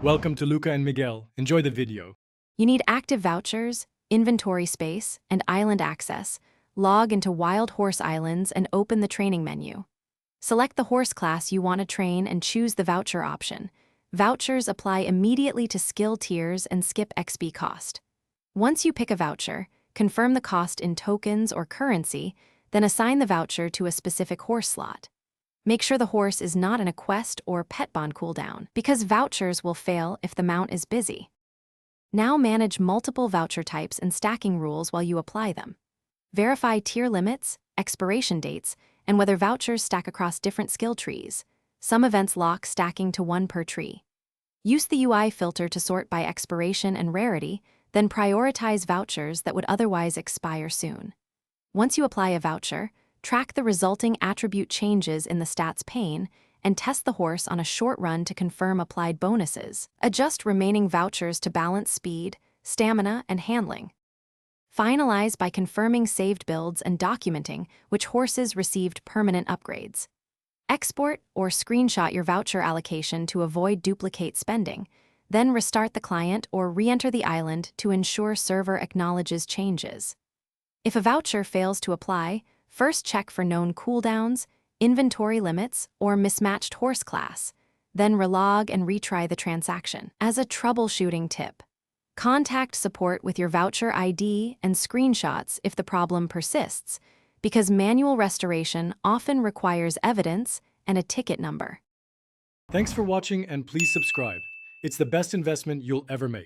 Welcome to Luca and Miguel. Enjoy the video. You need active vouchers, inventory space, and island access. Log into Wild Horse Islands and open the training menu. Select the horse class you want to train and choose the voucher option. Vouchers apply immediately to skill tiers and skip XP cost. Once you pick a voucher, confirm the cost in tokens or currency, then assign the voucher to a specific horse slot. Make sure the horse is not in a quest or pet bond cooldown, because vouchers will fail if the mount is busy. Now manage multiple voucher types and stacking rules while you apply them. Verify tier limits, expiration dates, and whether vouchers stack across different skill trees. Some events lock stacking to 1 per tree. Use the UI filter to sort by expiration and rarity, then prioritize vouchers that would otherwise expire soon. Once you apply a voucher, track the resulting attribute changes in the stats pane, and test the horse on a short run to confirm applied bonuses. Adjust remaining vouchers to balance speed, stamina, and handling. Finalize by confirming saved builds and documenting which horses received permanent upgrades. Export or screenshot your voucher allocation to avoid duplicate spending, then restart the client or re-enter the island to ensure server acknowledges changes. If a voucher fails to apply, first check for known cooldowns, inventory limits, or mismatched horse class, then relog and retry the transaction. As a troubleshooting tip, contact support with your voucher ID and screenshots if the problem persists, because manual restoration often requires evidence and a ticket number. Thanks for watching and please subscribe. It's the best investment you'll ever make.